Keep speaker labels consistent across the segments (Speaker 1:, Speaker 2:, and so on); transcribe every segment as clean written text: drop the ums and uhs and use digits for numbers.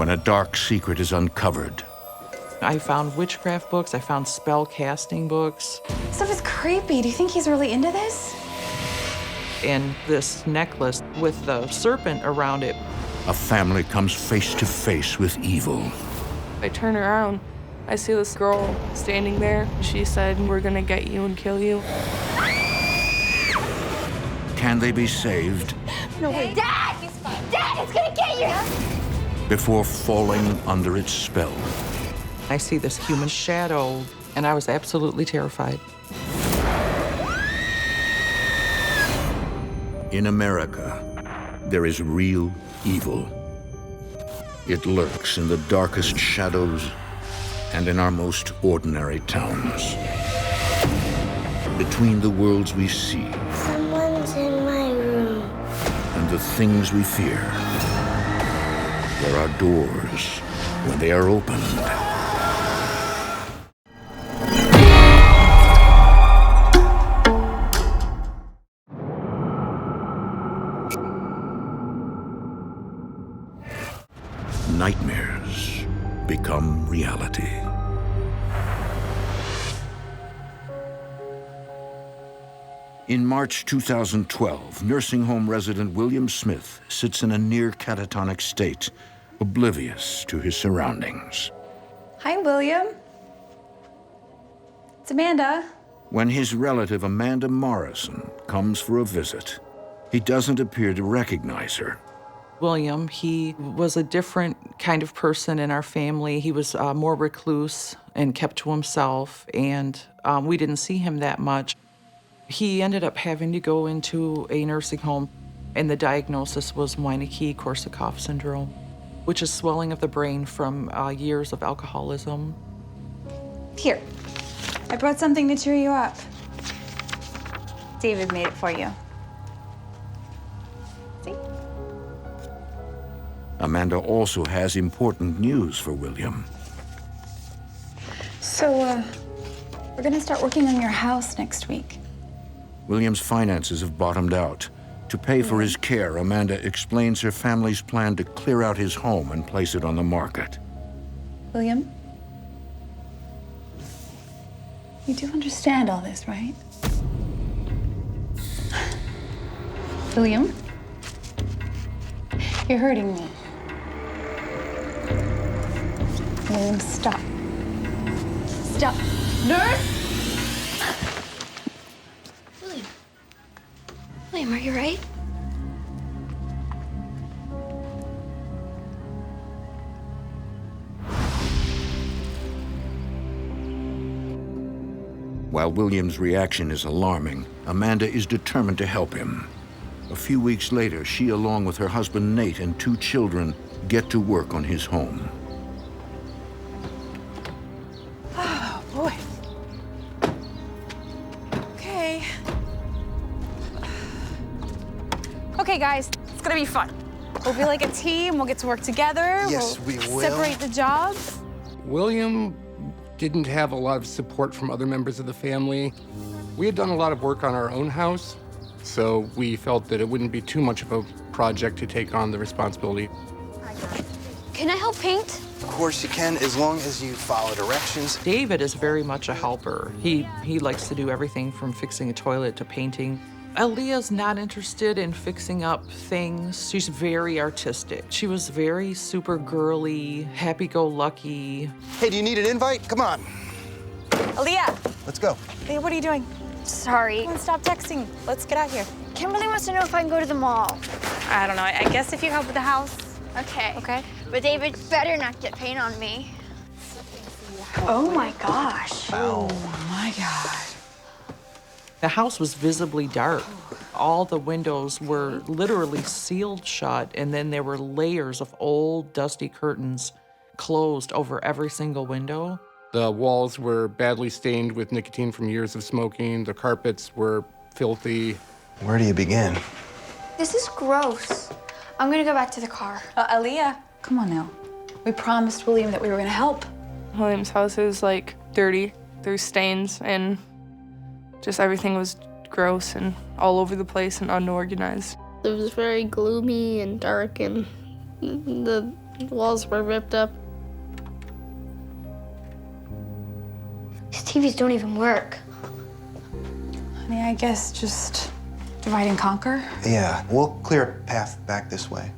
Speaker 1: when a dark secret is uncovered.
Speaker 2: I found witchcraft books, I found spell casting books.
Speaker 3: This stuff is creepy. Do you think he's really into this?
Speaker 2: And this necklace with the serpent around it.
Speaker 1: A family comes face to face with evil.
Speaker 4: I turn around, I see this girl standing there. She said, "We're gonna get you and kill you."
Speaker 1: Can they be saved?
Speaker 3: No way.
Speaker 5: Dad! Dad, it's gonna get you!
Speaker 1: Before falling under its spell?
Speaker 2: I see this human shadow, and I was absolutely terrified.
Speaker 1: In America, there is real evil. It lurks in the darkest shadows and in our most ordinary towns. Between the worlds we see
Speaker 5: Someone's in my room.
Speaker 1: and the things we fear, there are doors when they are opened. Nightmares become reality. In March 2012, nursing home resident William Smith sits in a near catatonic state, oblivious to his surroundings.
Speaker 3: Hi, William. It's Amanda.
Speaker 1: When his relative Amanda Morrison comes for a visit, he doesn't appear to recognize her.
Speaker 2: William, he was a different kind of person in our family. He was more recluse and kept to himself, and we didn't see him that much. He ended up having to go into a nursing home, and the diagnosis was Wernicke-Korsakoff syndrome, which is swelling of the brain from years of alcoholism.
Speaker 3: Here, I brought something to cheer you up. David made it for you. See?
Speaker 1: Amanda also has important news for William.
Speaker 3: So, we're gonna start working on your house next week.
Speaker 1: William's finances have bottomed out. To pay for his care, Amanda explains her family's plan to clear out his home and place it on the market.
Speaker 3: William? You do understand all this, right? William? You're hurting me. William, stop. Stop. Nurse!
Speaker 5: William, are you right?
Speaker 1: While William's reaction is alarming, Amanda is determined to help him. A few weeks later, she, along with her husband Nate and 2 children, get to work on his home.
Speaker 3: Oh, boy. Okay. Okay, guys, it's gonna be fun. We'll be like a team, we'll get to work together.
Speaker 6: Yes, we will.
Speaker 3: Separate the job.
Speaker 7: William didn't have a lot of support from other members of the family. We had done a lot of work on our own house, so we felt that it wouldn't be too much of a project to take on the responsibility.
Speaker 5: Can I help paint?
Speaker 6: Of course you can, as long as you follow directions.
Speaker 2: David is very much a helper. He likes to do everything from fixing a toilet to painting. Aaliyah's not interested in fixing up things. She's very artistic. She was very super girly, happy-go-lucky.
Speaker 6: Hey, do you need an invite? Come on.
Speaker 3: Aaliyah!
Speaker 6: Let's go.
Speaker 3: Hey, what are you doing?
Speaker 5: Sorry.
Speaker 3: Come on, stop texting. Let's get out here.
Speaker 5: Kimberly wants to know if I can go to the mall.
Speaker 3: I don't know. I guess if you help with the house.
Speaker 5: Okay.
Speaker 3: Okay.
Speaker 5: But David better not get paint on me.
Speaker 3: Oh my gosh.
Speaker 6: Ow.
Speaker 3: Oh my God.
Speaker 2: The house was visibly dark. All the windows were literally sealed shut, and then there were layers of old, dusty curtains closed over every single window.
Speaker 7: The walls were badly stained with nicotine from years of smoking. The carpets were filthy.
Speaker 6: Where do you begin?
Speaker 5: This is gross. I'm gonna go back to the car.
Speaker 3: Aaliyah, come on now. We promised William that we were gonna help.
Speaker 4: William's house is like dirty. There's stains and just everything was gross and all over the place and unorganized.
Speaker 8: It was very gloomy and dark, and the
Speaker 4: The walls were ripped up.
Speaker 5: These TVs don't even work.
Speaker 3: Honey, I guess just divide and conquer.
Speaker 6: Yeah, we'll clear a path back this way.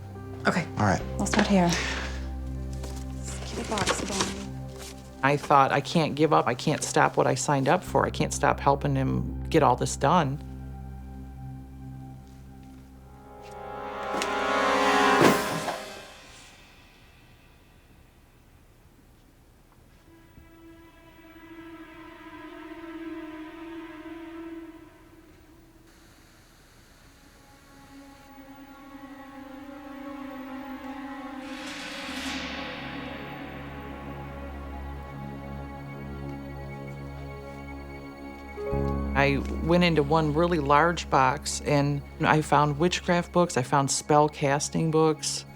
Speaker 3: Okay,
Speaker 6: All right.
Speaker 3: I'll start here. Kitty box again.
Speaker 2: I thought, I can't give up. I can't stop what I signed up for. I can't stop helping him get all this done. I went into one really large box and I found witchcraft books, I found spell casting books.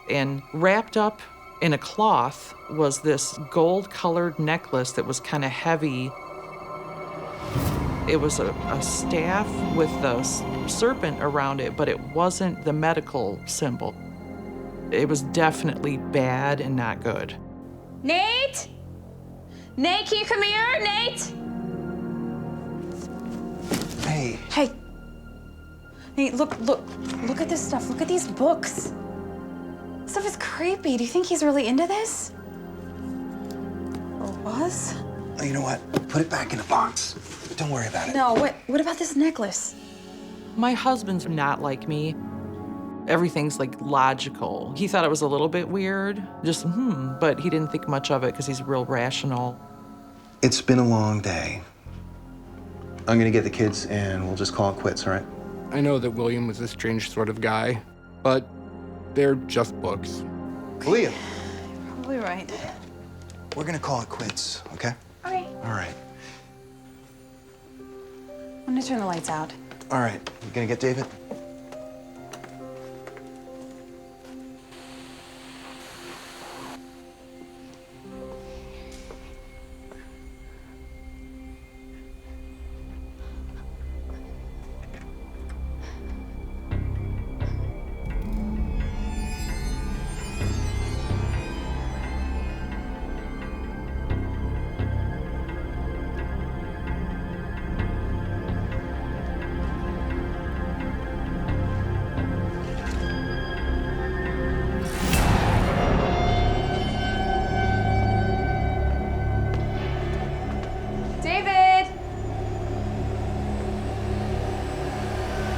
Speaker 2: And wrapped up in a cloth was this gold-colored necklace that was kind of heavy. It was a staff with a serpent around it, but it wasn't the medical symbol. It was definitely bad and not good.
Speaker 3: Nate? Nate, can you come here? Nate?
Speaker 6: Hey.
Speaker 3: Hey. Nate, look at this stuff. Look at these books. This stuff is creepy. Do you think he's really into this? Or was?
Speaker 6: Oh, you know what? Put it back in the box. Don't worry about it.
Speaker 3: No, what about this necklace?
Speaker 2: My husband's not like me. Everything's like logical. He thought it was a little bit weird, just but he didn't think much of it because he's real rational.
Speaker 6: It's been a long day. I'm gonna get the kids and we'll just call it quits, all right?
Speaker 7: I know that William was a strange sort of guy, but they're just books.
Speaker 6: William,
Speaker 3: Probably right.
Speaker 6: we're gonna call it quits, okay?
Speaker 3: Okay.
Speaker 6: All right.
Speaker 3: I'm gonna turn the lights out.
Speaker 6: All right. You gonna get David?
Speaker 3: David!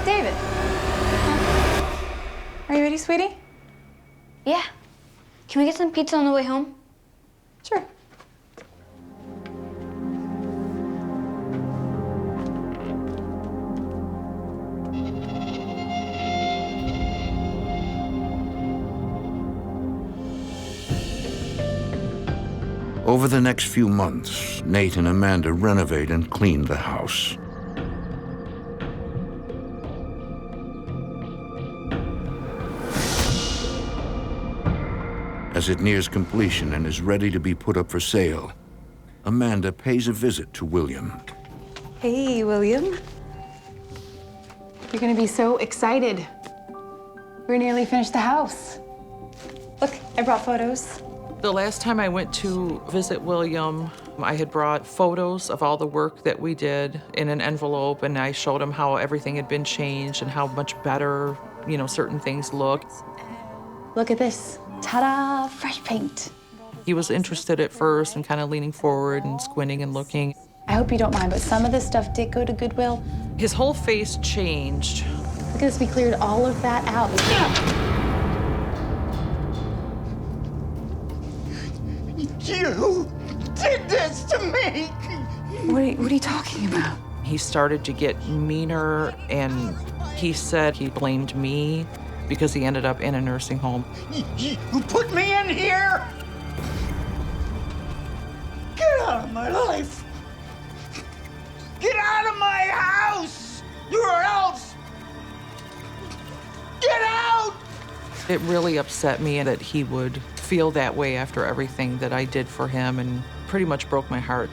Speaker 3: David! Are you ready, sweetie?
Speaker 5: Yeah. Can we get some pizza on the way home?
Speaker 3: Sure.
Speaker 1: Over the next few months, Nate and Amanda renovate and clean the house. As it nears completion and is ready to be put up for sale, Amanda pays a visit to William.
Speaker 3: Hey, William. You're gonna be so excited. We're nearly finished the house. Look, I brought photos.
Speaker 2: The last time I went to visit William, I had brought photos of all the work that we did in an envelope, and I showed him how everything had been changed and how much better, certain things looked.
Speaker 3: Look at this. Ta-da! Fresh paint.
Speaker 2: He was interested at first and kind of leaning forward and squinting and looking.
Speaker 3: I hope you don't mind, but some of this stuff did go to Goodwill.
Speaker 2: His whole face changed.
Speaker 3: Look at this, we cleared all of that out.
Speaker 8: You did this to me!
Speaker 3: What are you talking about?
Speaker 2: He started to get meaner, and he said he blamed me because he ended up in a nursing home.
Speaker 8: You put me in here? Get out of my life! Get out of my house! Or else! Get
Speaker 2: It really upset me that he would feel that way after everything that I did for him, and pretty much broke my heart.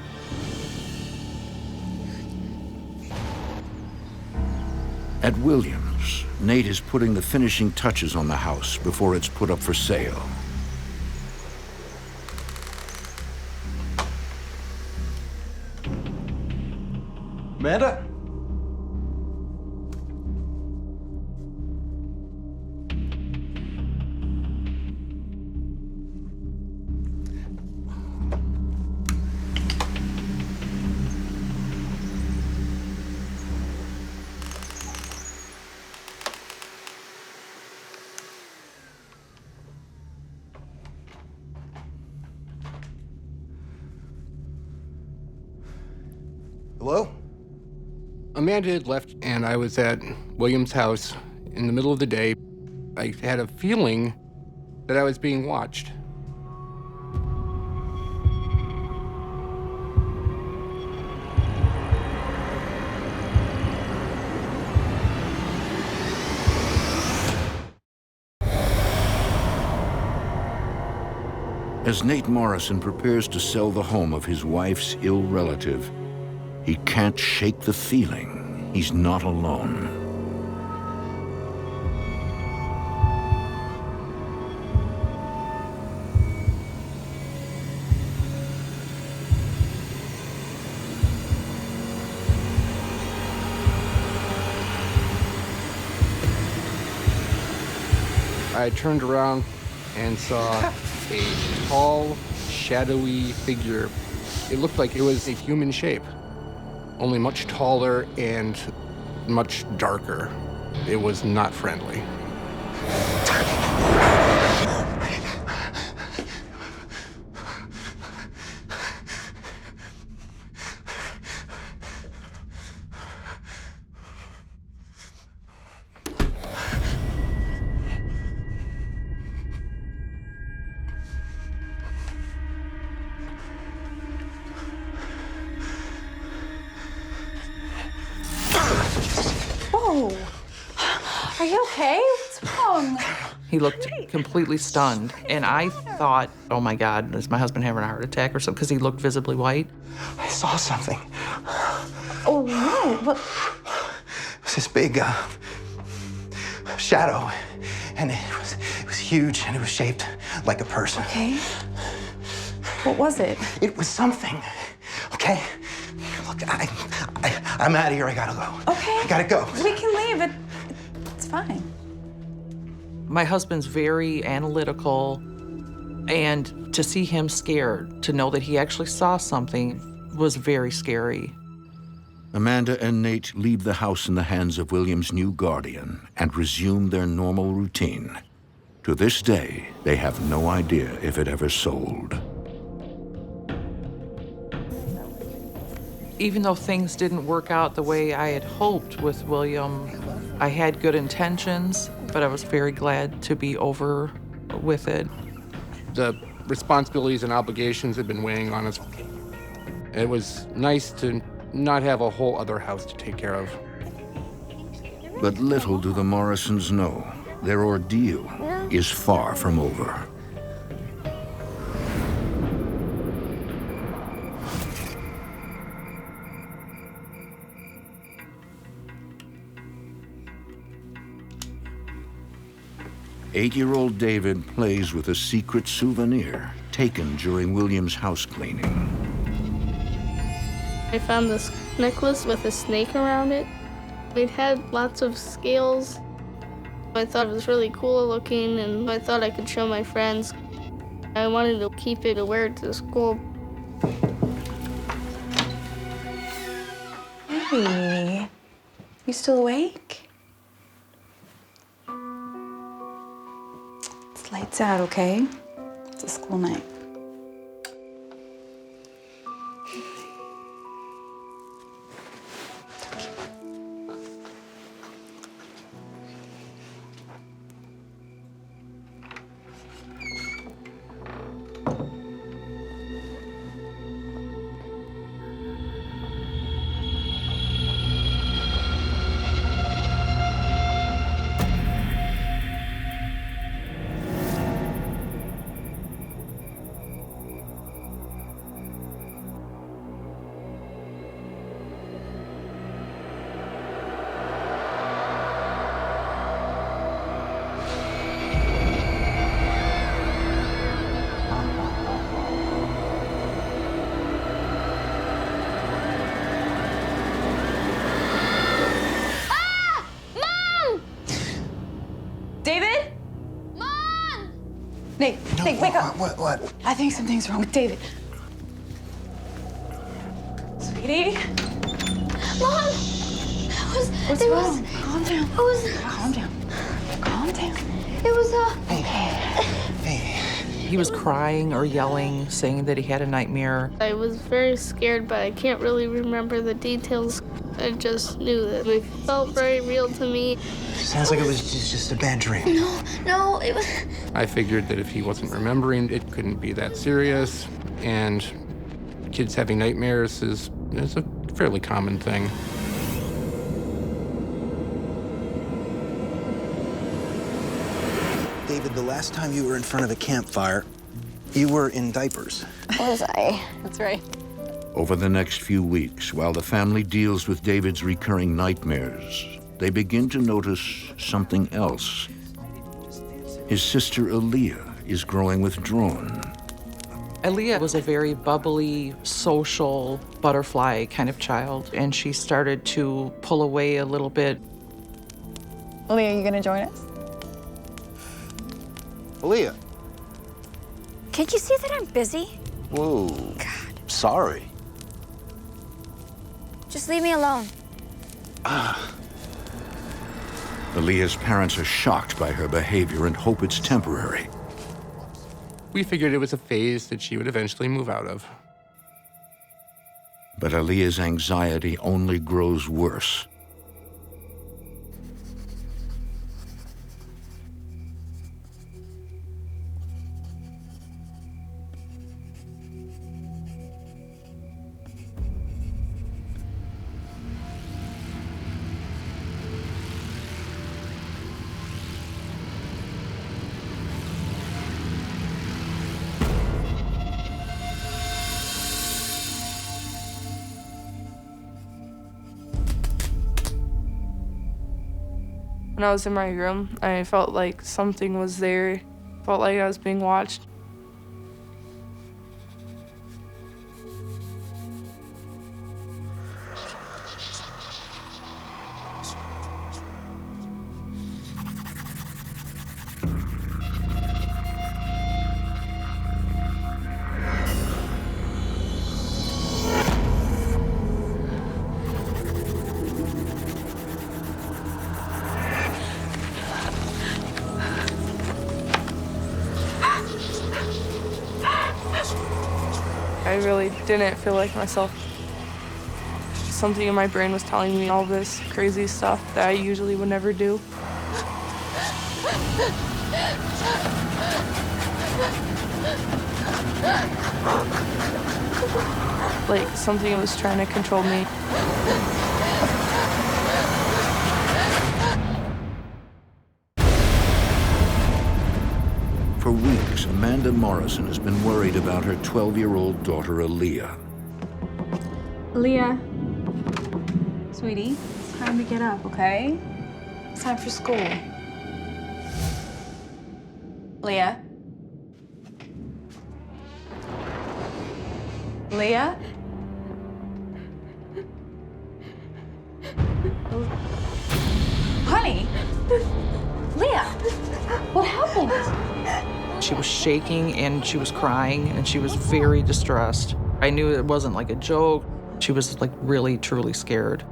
Speaker 1: At Williams, Nate is putting the finishing touches on the house before it's put up for sale.
Speaker 6: Amanda? Hello?
Speaker 7: Amanda had left, and I was at William's house in the middle of the day. I had a feeling that I was being watched.
Speaker 1: As Nate Morrison prepares to sell the home of his wife's ill relative, he can't shake the feeling he's not alone.
Speaker 7: I turned around and saw a tall, shadowy figure. It looked like it was a human shape, only much taller and much darker. It was not friendly.
Speaker 3: Whoa. Are you okay? What's wrong?
Speaker 2: He looked completely stunned, and I thought, oh my God, is my husband having a heart attack or something? Because he looked visibly white.
Speaker 6: I saw something.
Speaker 3: Oh, no. What?
Speaker 6: It was this big shadow, and it was huge, and it was shaped like a person.
Speaker 3: Okay. What was it?
Speaker 6: It was something, okay? Look, I'm out of here. I gotta go.
Speaker 3: Okay.
Speaker 6: I gotta go.
Speaker 3: We can leave. It's fine.
Speaker 2: My husband's very analytical, and to see him scared, to know that he actually saw something, was very scary.
Speaker 1: Amanda and Nate leave the house in the hands of William's new guardian and resume their normal routine. To this day, they have no idea if it ever sold.
Speaker 2: Even though things didn't work out the way I had hoped with William, I had good intentions, but I was very glad to be over with it.
Speaker 7: The responsibilities and obligations had been weighing on us. It was nice to not have a whole other house to take care of.
Speaker 1: But little do the Morrisons know, their ordeal is far from over. Eight-year-old David plays with a secret souvenir taken during William's house cleaning.
Speaker 9: I found this necklace with a snake around it. It had lots of scales. I thought it was really cool looking, and I thought I could show my friends. I wanted to keep it to wear it to school.
Speaker 3: Hey, you still awake? It's lights out, okay? It's a school night. Nate, Nate, wake up.
Speaker 6: What?
Speaker 3: I think something's wrong with David. Sweetie?
Speaker 5: Mom!
Speaker 3: What's wrong? Calm down. Calm down. Calm down.
Speaker 5: It was,
Speaker 2: He was crying or yelling, saying that he had a nightmare.
Speaker 9: I was very scared, but I can't really remember the details. I just knew that it felt very real to me.
Speaker 6: Sounds like it was just a bad dream.
Speaker 5: No, it was...
Speaker 7: I figured that if he wasn't remembering, it couldn't be that serious. And kids having nightmares is a fairly common thing.
Speaker 6: David, the last time you were in front of a campfire, you were in diapers.
Speaker 5: Was I?
Speaker 3: That's right.
Speaker 1: Over the next few weeks, while the family deals with David's recurring nightmares, they begin to notice something else. His sister Aaliyah is growing withdrawn.
Speaker 2: Aaliyah was a very bubbly, social, butterfly kind of child, and she started to pull away a little bit.
Speaker 3: Aaliyah, you gonna join us?
Speaker 10: Aaliyah.
Speaker 5: Can't you see that I'm busy?
Speaker 10: Whoa.
Speaker 5: God.
Speaker 10: Sorry.
Speaker 5: Just leave me alone.
Speaker 1: Aaliyah's parents are shocked by her behavior and hope it's temporary.
Speaker 7: We figured it was a phase that she would eventually move out of.
Speaker 1: But Aaliyah's anxiety only grows worse.
Speaker 4: When I was in my room, I felt like something was there. Felt like I was being watched. I really didn't feel like myself. Something in my brain was telling me all this crazy stuff that I usually would never do. Like something was trying to control me.
Speaker 1: For weeks, Amanda Morrison has been worried about her 12-year-old daughter, Aaliyah.
Speaker 3: Aaliyah. Sweetie, it's time to get up, okay? It's time for school. Aaliyah? Aaliyah? Honey? Leah, what happened?
Speaker 2: She was shaking and she was crying and she was very distressed. I knew it wasn't like a joke. She was like really, truly scared.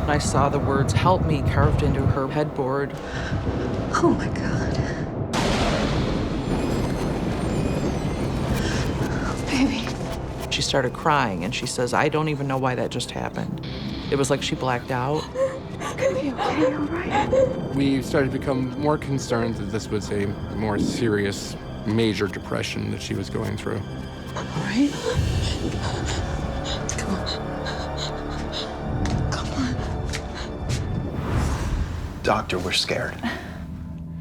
Speaker 2: I saw the words "help me" carved into her headboard.
Speaker 3: Oh my God. Baby.
Speaker 2: She started crying and she says, "I don't even know why that just happened." It was like she blacked out.
Speaker 3: It's gonna be okay, all right?
Speaker 7: We started to become more concerned that this was a more serious, major depression that she was going through.
Speaker 3: All right? Come on. Come on.
Speaker 6: Doctor, we're scared.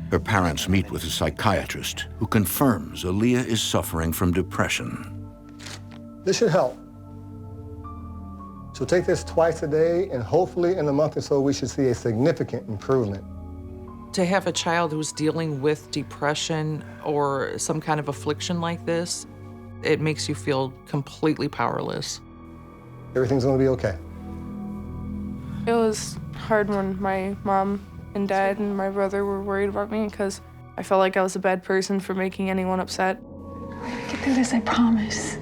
Speaker 1: Her parents meet with a psychiatrist who confirms Aaliyah is suffering from depression.
Speaker 11: This should help. So take this twice a day, and hopefully in a month or so, we should see a significant improvement.
Speaker 2: To have a child who's dealing with depression or some kind of affliction like this, It makes you feel completely powerless.
Speaker 11: Everything's gonna be okay.
Speaker 4: It was hard when my mom and dad and my brother were worried about me because I felt like I was a bad person for making anyone upset.
Speaker 3: We're gonna get through this, I promise.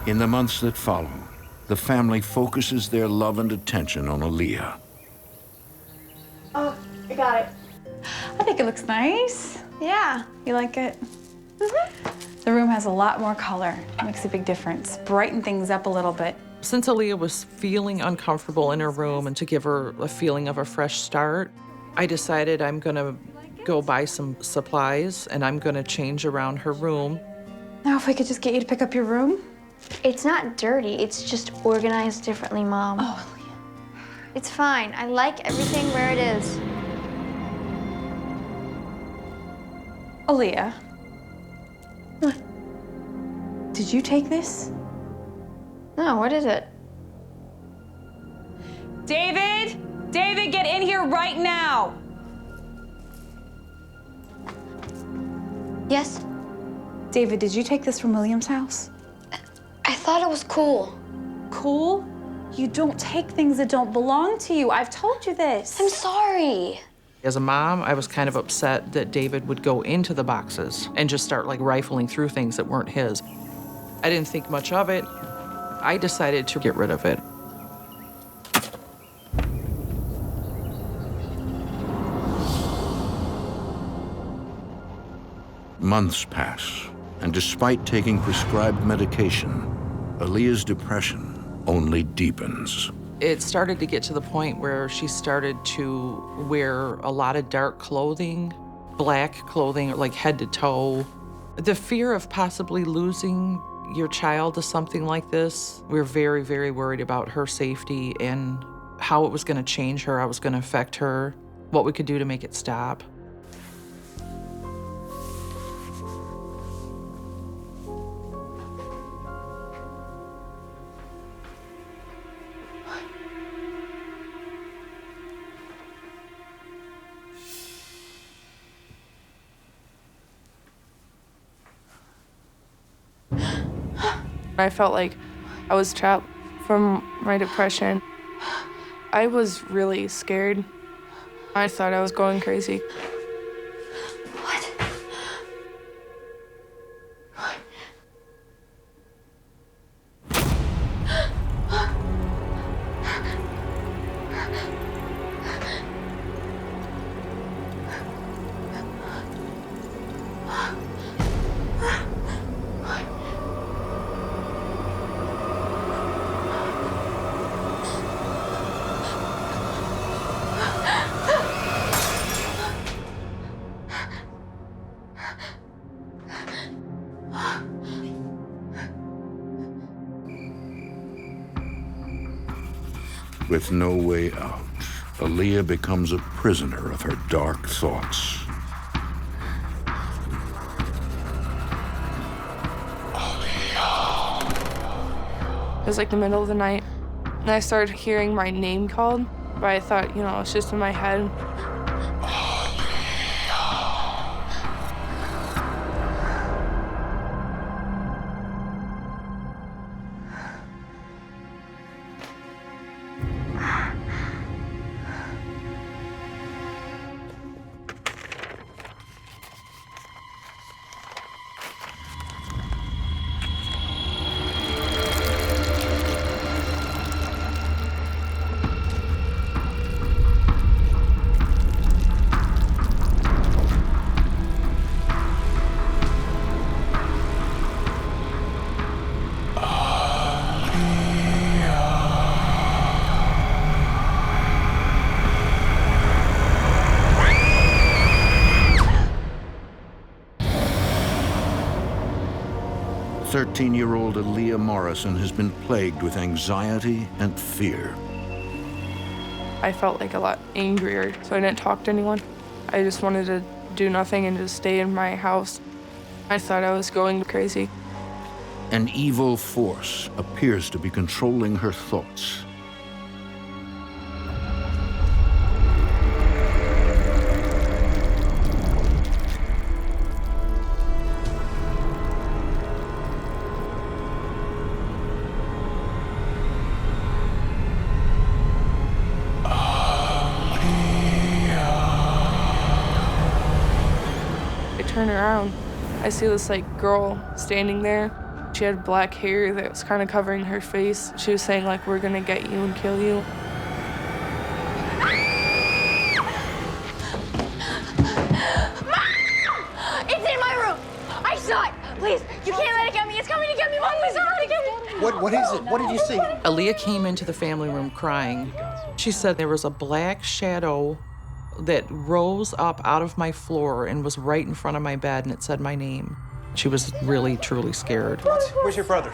Speaker 1: In the months that follow, the family focuses their love and attention on Aaliyah.
Speaker 5: Oh, I got it.
Speaker 3: I think it looks nice.
Speaker 5: Yeah.
Speaker 3: You like it? The room has a lot more color. It makes a big difference. Brighten things up a little bit.
Speaker 2: Since Aaliyah was feeling uncomfortable in her room and to give her a feeling of a fresh start, I decided I'm gonna go buy some supplies and I'm gonna change around her room.
Speaker 3: Now, if I could just get you to pick up your room.
Speaker 5: It's not dirty. It's just organized differently, Mom.
Speaker 3: Oh,
Speaker 5: It's fine. I like everything where it is.
Speaker 3: Aaliyah. What? Did you take this?
Speaker 5: No, what is it?
Speaker 3: David! David, get in here right now!
Speaker 5: Yes?
Speaker 3: David, did you take this from William's house?
Speaker 5: I thought it was cool.
Speaker 3: Cool? You don't take things that don't belong to you. I've told you this.
Speaker 5: I'm sorry.
Speaker 2: As a mom, I was kind of upset that David would go into the boxes and just start like rifling through things that weren't his. I didn't think much of it. I decided to get rid of it.
Speaker 1: Months pass, and despite taking prescribed medication, Aaliyah's depression only deepens.
Speaker 2: It started to get to the point where she started to wear a lot of dark clothing, black clothing, like head to toe. The fear of possibly losing your child to something like this, we were very, very worried about her safety and how it was going to change her, how it was going to affect her, what we could do to make it stop.
Speaker 4: I felt like I was trapped from my depression. I was really scared. I thought I was going crazy.
Speaker 5: What?
Speaker 1: With no way out, Aaliyah becomes a prisoner of her dark thoughts.
Speaker 4: It was like the middle of the night, and I started hearing my name called, but I thought, you know, it's just in my head.
Speaker 1: Thirteen-year-old Aaliyah Morrison has been plagued with anxiety and fear.
Speaker 4: I felt like a lot angrier, so I didn't talk to anyone. I just wanted to do nothing and just stay in my house. I thought I was going crazy.
Speaker 1: An evil force appears to be controlling her thoughts.
Speaker 4: turn around, I see this like girl standing there. She had black hair that was kind of covering her face. She was saying like, "We're gonna get you and kill you."
Speaker 5: It's in my room. I saw it. Please, you can't let it get me. It's coming to get me. Mom, please don't let it get me.
Speaker 8: What is it? What did you see?
Speaker 2: Aaliyah came into the family room crying. She said there was a black shadow that rose up out of my floor and was right in front of my bed, and it said my name. She was really, truly scared.
Speaker 6: Where's your brother?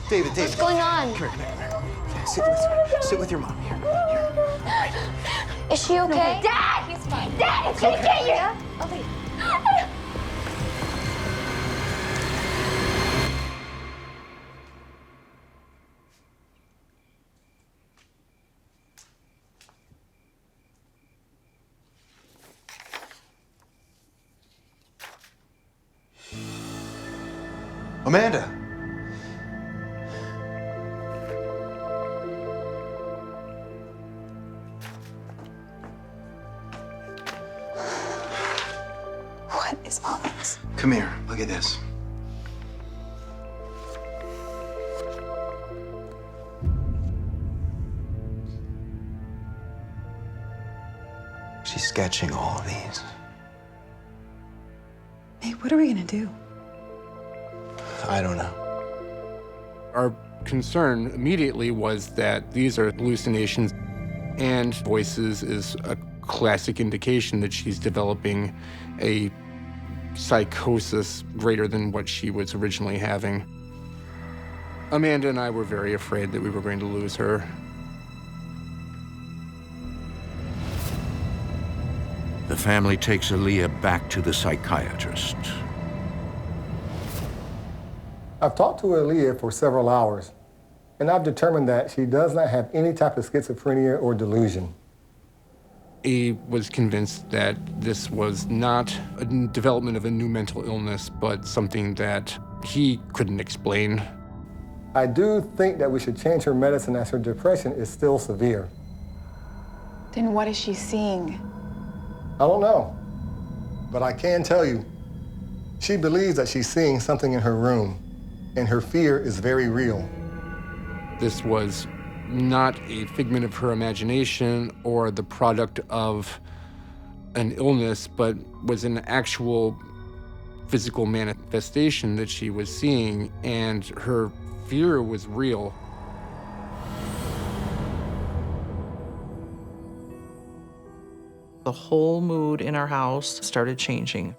Speaker 6: David.
Speaker 5: What's going on?
Speaker 6: Come here. Sit with your mom. Here.
Speaker 5: Is she okay? Dad! He's fine. Dad, it's gonna get you! Okay.
Speaker 6: Amanda.
Speaker 3: What is all this?
Speaker 6: Come here. Look at this. She's sketching all of these.
Speaker 3: Hey, what are we gonna do?
Speaker 6: I don't know.
Speaker 7: Our concern immediately was that these are hallucinations, and voices is a classic indication that she's developing a psychosis greater than what she was originally having. Amanda and I were very afraid that we were going to lose her.
Speaker 1: The family takes Aaliyah back to the psychiatrist.
Speaker 11: I've talked to Aaliyah for several hours, and I've determined that she does not have any type of schizophrenia or delusion.
Speaker 7: He was convinced that this was not a development of a new mental illness, but something that he couldn't explain.
Speaker 11: I do think that we should change her medicine as her depression is still severe.
Speaker 3: Then what is she seeing?
Speaker 11: I don't know, but I can tell you, she believes that she's seeing something in her room, and her fear is very real.
Speaker 7: This was not a figment of her imagination or the product of an illness, but was an actual physical manifestation that she was seeing, and her fear was real.
Speaker 2: The whole mood in our house started changing.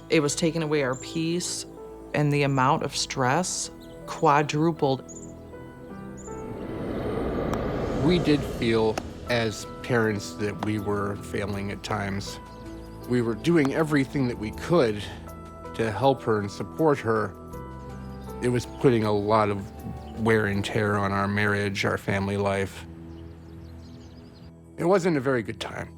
Speaker 2: It was taking away our peace, and the amount of stress quadrupled.
Speaker 7: We did feel as parents that we were failing at times. We were doing everything that we could to help her and support her. It was putting a lot of wear and tear on our marriage, our family life. It wasn't a very good time.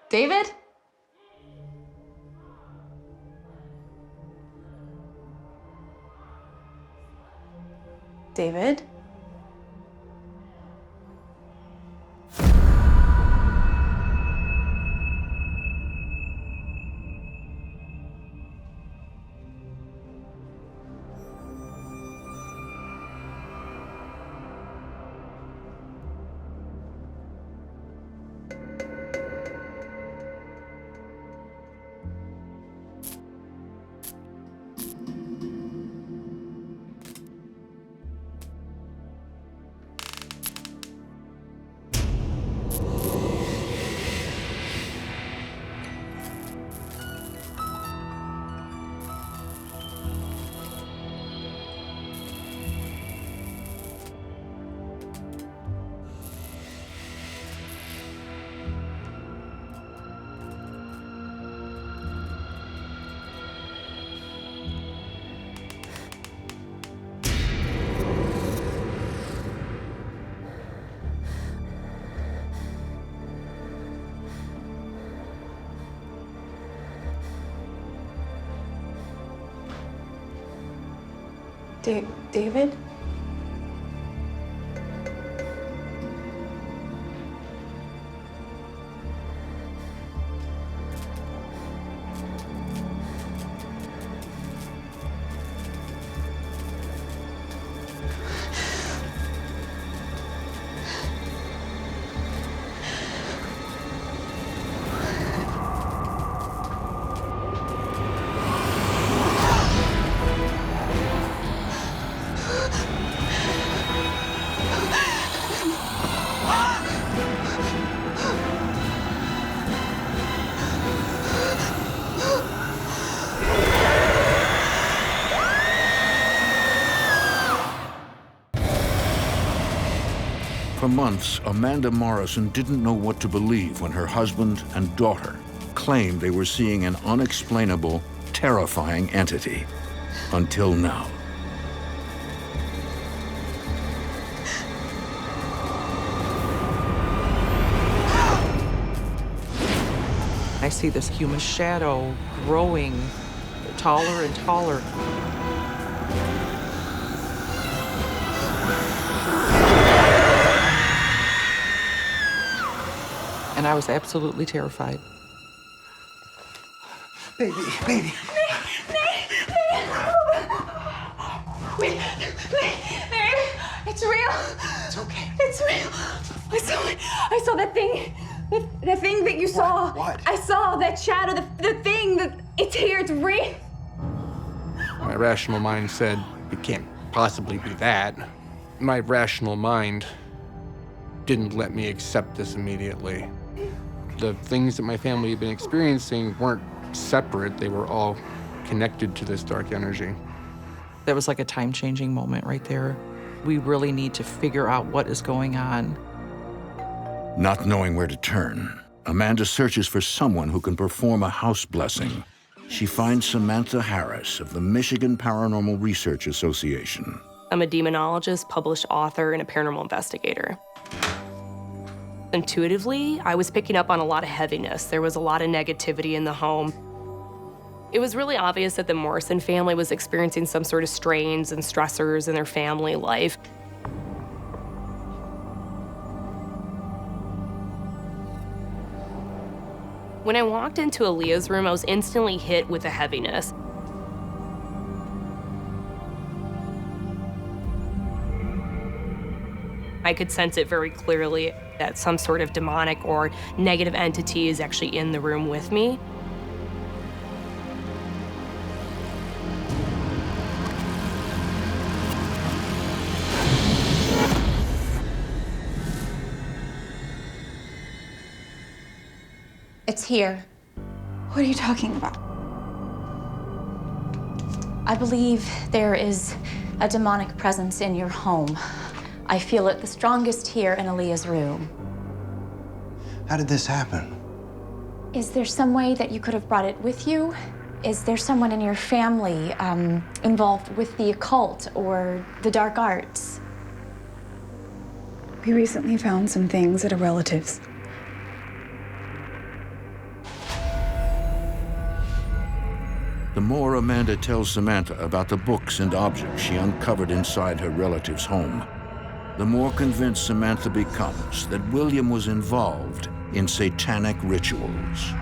Speaker 3: David? David? David?
Speaker 1: For months, Amanda Morrison didn't know what to believe when her husband and daughter claimed they were seeing an unexplainable, terrifying entity. Until now.
Speaker 2: I see this human shadow growing taller and taller. And I was absolutely terrified.
Speaker 8: Baby.
Speaker 5: Wait, it's real.
Speaker 8: It's okay.
Speaker 5: It's real. I saw that thing. The thing that you saw.
Speaker 8: What?
Speaker 5: I saw that shadow, the thing that it's here, it's real.
Speaker 7: My rational mind said, it can't possibly be that. My rational mind didn't let me accept this immediately. The things that my family had been experiencing weren't separate. They were all connected to this dark energy.
Speaker 2: That was like a time-changing moment right there. We really need to figure out what is going on.
Speaker 1: Not knowing where to turn, Amanda searches for someone who can perform a house blessing. She finds Samantha Harris of the Michigan Paranormal Research Association.
Speaker 10: I'm a demonologist, published author, and a paranormal investigator. Intuitively, I was picking up on a lot of heaviness. There was a lot of negativity in the home. It was really obvious that the Morrison family was experiencing some sort of strains and stressors in their family life. When I walked into Aaliyah's room, I was instantly hit with a heaviness. I could sense it very clearly that some sort of demonic or negative entity is actually in the room with me.
Speaker 3: It's here.
Speaker 5: What are you talking about?
Speaker 3: I believe there is a demonic presence in your home. I feel it the strongest here in Aaliyah's room.
Speaker 6: How did this happen?
Speaker 3: Is there some way that you could have brought it with you? Is there someone in your family involved with the occult or the dark arts?
Speaker 5: We recently found some things at a relative's.
Speaker 1: The more Amanda tells Samantha about the books and objects she uncovered inside her relative's home, the more convinced Samantha becomes that William was involved in satanic rituals.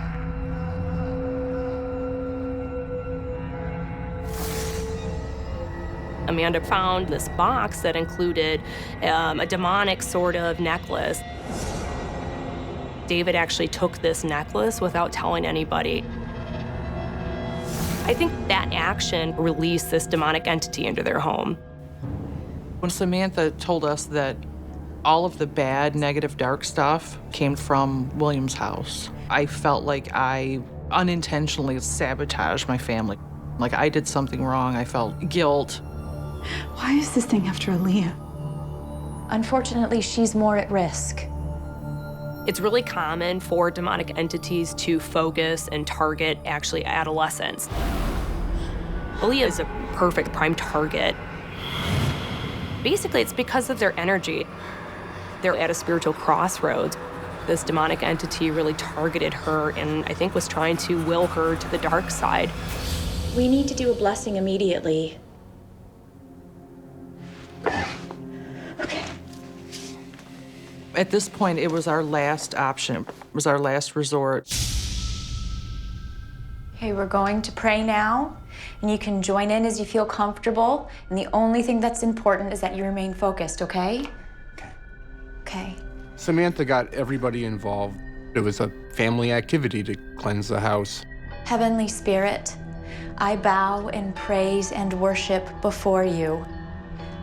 Speaker 10: Amanda found this box that included a demonic sort of necklace. David actually took this necklace without telling anybody. I think that action released this demonic entity into their home.
Speaker 2: When Samantha told us that all of the bad, negative, dark stuff came from William's house, I felt like I unintentionally sabotaged my family. Like I did something wrong. I felt guilt.
Speaker 5: Why is this thing after Aaliyah?
Speaker 3: Unfortunately, she's more at risk.
Speaker 10: It's really common for demonic entities to focus and target actually adolescents. Aaliyah is a perfect prime target. Basically, it's because of their energy. They're at a spiritual crossroads. This demonic entity really targeted her and I think was trying to will her to the dark side.
Speaker 3: We need to do a blessing immediately.
Speaker 2: At this point, it was our last option. It was our last resort.
Speaker 3: Okay, we're going to pray now, and you can join in as you feel comfortable. And the only thing that's important is that you remain focused, okay?
Speaker 6: Okay.
Speaker 3: Okay.
Speaker 7: Samantha got everybody involved. It was a family activity to cleanse the house.
Speaker 3: Heavenly Spirit, I bow in praise and worship before you.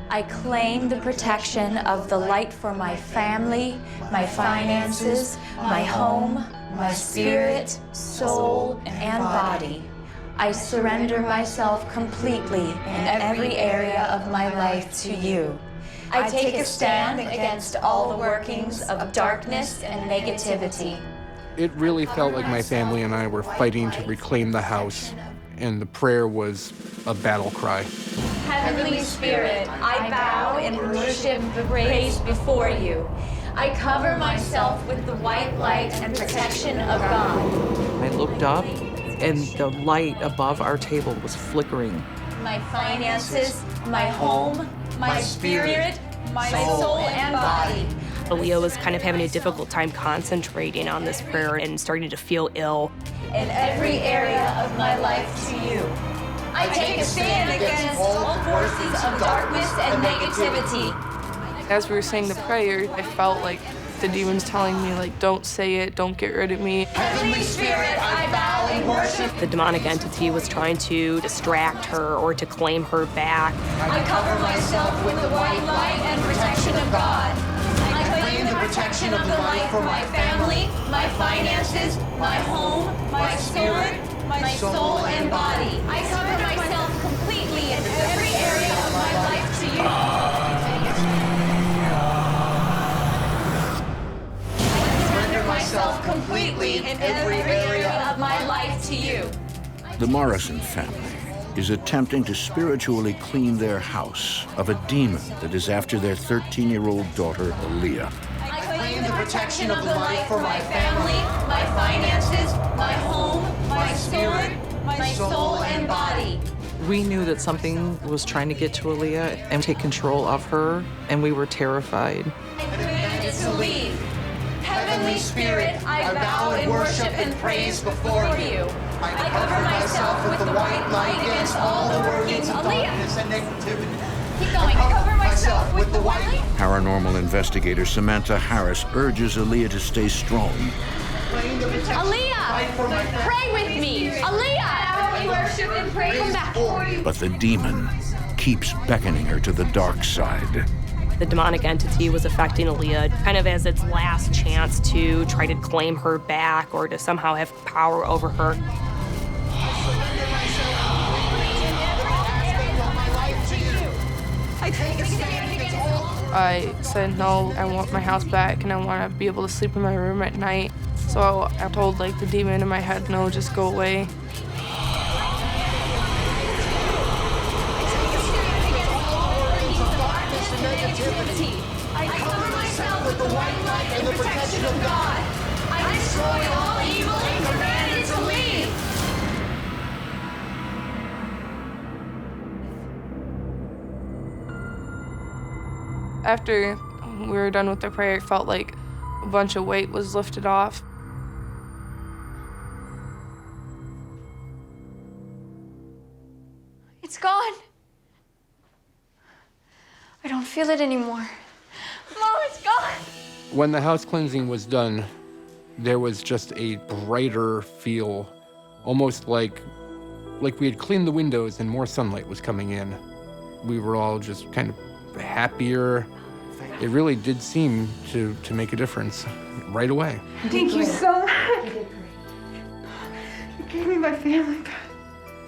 Speaker 3: I claim the protection of the light for my family, my finances, my home, my spirit, soul, and body. I surrender myself completely in every area of my life to you. I take a stand against all the workings of darkness and negativity.
Speaker 7: It really felt like my family and I were fighting to reclaim the house, and the prayer was a battle cry.
Speaker 3: Heavenly Spirit, I bow in worship and praise before you. I cover myself with the white light and protection of God.
Speaker 2: I looked up, and the light above our table was flickering.
Speaker 3: My finances, my home, my spirit, my soul and body.
Speaker 10: Aaliyah was kind of having a difficult time concentrating on this prayer and starting to feel ill.
Speaker 3: In every area of my life to you. I take a stand against all forces of darkness and negativity.
Speaker 4: As we were saying the prayer, I felt like the demons telling me, like, don't say it, don't get rid of me.
Speaker 3: Heavenly Spirit, I bow in worship.
Speaker 10: The demonic entity was trying to distract her or to claim her back.
Speaker 3: I cover myself with the white light and protection of God. I claim the protection of the light for my family, my finances, my home, my spirit, my soul and body. I cover myself completely in every area of my life to you. I surrender myself completely in every area of my life to you.
Speaker 1: The Morrison family is attempting to spiritually clean their house of a demon that is after their 13-year-old daughter, Aaliyah.
Speaker 3: I claim the protection of the light for my family, my finances, my home, my spirit, my soul and body.
Speaker 2: We knew that something was trying to get to Aaliyah and take control of her, and we were terrified.
Speaker 3: I command it to leave. Heavenly Spirit, I bow in worship and praise before you. I cover myself with the white light against all the workings of darkness and negativity. Keep going. I cover myself with the white light.
Speaker 1: Paranormal investigator Samantha Harris urges Aaliyah to stay strong.
Speaker 5: Aaliyah, pray with me. Aaliyah, worship and praise. Come back.
Speaker 1: But the demon keeps beckoning her to the dark side.
Speaker 10: The demonic entity was affecting Aaliyah kind of as its last chance to try to claim her back or to somehow have power over her.
Speaker 4: I said, no, I want my house back and I want to be able to sleep in my room at night. So I told like the demon in my head, no, just go away.
Speaker 3: I cover myself with the white light and the protection of God. I destroy all evil and command it to leave.
Speaker 4: After we were done with the prayer, it felt like a bunch of weight was lifted off.
Speaker 5: It's gone. I don't feel it anymore. Mom, it's gone.
Speaker 7: When the house cleansing was done, there was just a brighter feel, almost like we had cleaned the windows and more sunlight was coming in. We were all just kind of happier. It really did seem to make a difference right away.
Speaker 12: Thank you so much. You gave me my family back.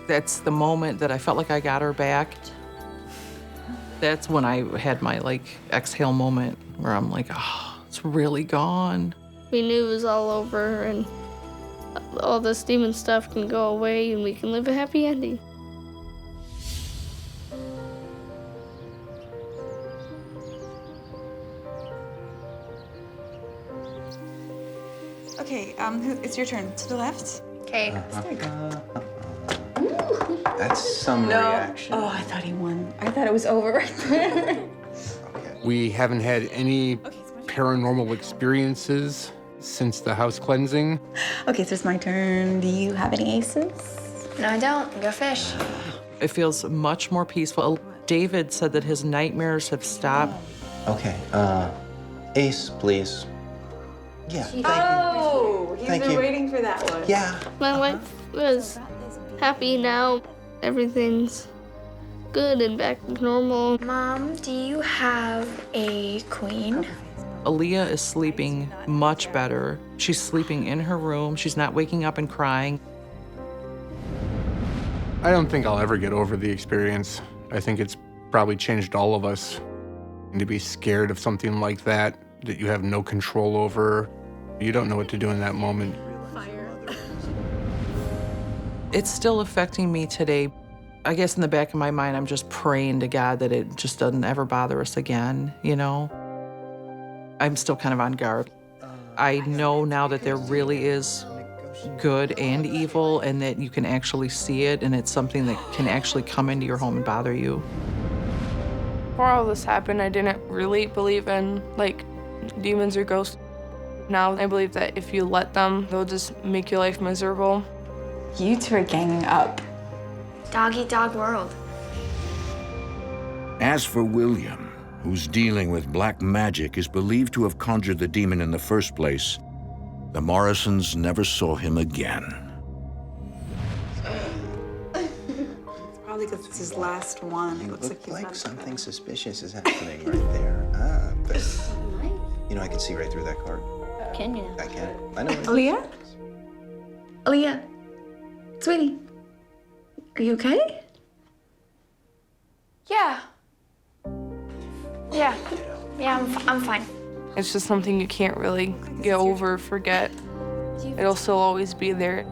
Speaker 2: That's the moment that I felt like I got her back. That's when I had my exhale moment where I'm like, oh, it's really gone.
Speaker 9: We knew it was all over and all this demon stuff can go away and we can live a happy ending.
Speaker 12: Okay, it's your turn. To the left.
Speaker 3: Okay.
Speaker 6: That's some reaction.
Speaker 12: Oh, I thought he won. I thought it was over right there.
Speaker 7: We haven't had any paranormal experiences since the house cleansing.
Speaker 12: Okay, so it's my turn. Do you have any aces?
Speaker 5: No, I don't. Go fish.
Speaker 2: It feels much more peaceful. David said that his nightmares have stopped.
Speaker 6: Okay, ace, please. Yeah, thank
Speaker 12: Oh, he's
Speaker 6: Thank
Speaker 12: been
Speaker 6: you.
Speaker 12: waiting for that one.
Speaker 6: you. Yeah.
Speaker 9: My wife was happy now. Everything's good and back to normal.
Speaker 5: Mom, do you have a queen?
Speaker 2: Aaliyah is sleeping much better. She's sleeping in her room. She's not waking up and crying.
Speaker 7: I don't think I'll ever get over the experience. I think it's probably changed all of us. And to be scared of something like that you have no control over, you don't know what to do in that moment.
Speaker 2: It's still affecting me today. I guess in the back of my mind, I'm just praying to God that it just doesn't ever bother us again, you know? I'm still kind of on guard. I know now that there really is good and evil and that you can actually see it and it's something that can actually come into your home and bother you.
Speaker 4: Before all this happened, I didn't really believe in, like, demons or ghosts. Now I believe that if you let them, they'll just make your life miserable.
Speaker 12: You two are ganging up.
Speaker 5: Dog eat dog world.
Speaker 1: As for William, whose dealing with black magic is believed to have conjured the demon in the first place, the Morrisons never saw him again.
Speaker 12: Probably because it's his last one. It looks
Speaker 6: Like something suspicious is happening right there. But, you know, I can see right through that card.
Speaker 5: Can you?
Speaker 6: I can. I know.
Speaker 12: Aaliyah? Aaliyah? Sweetie? Are you okay?
Speaker 5: Yeah. Yeah. Yeah, I'm fine.
Speaker 4: It's just something you can't really get over or forget. It'll still always be there.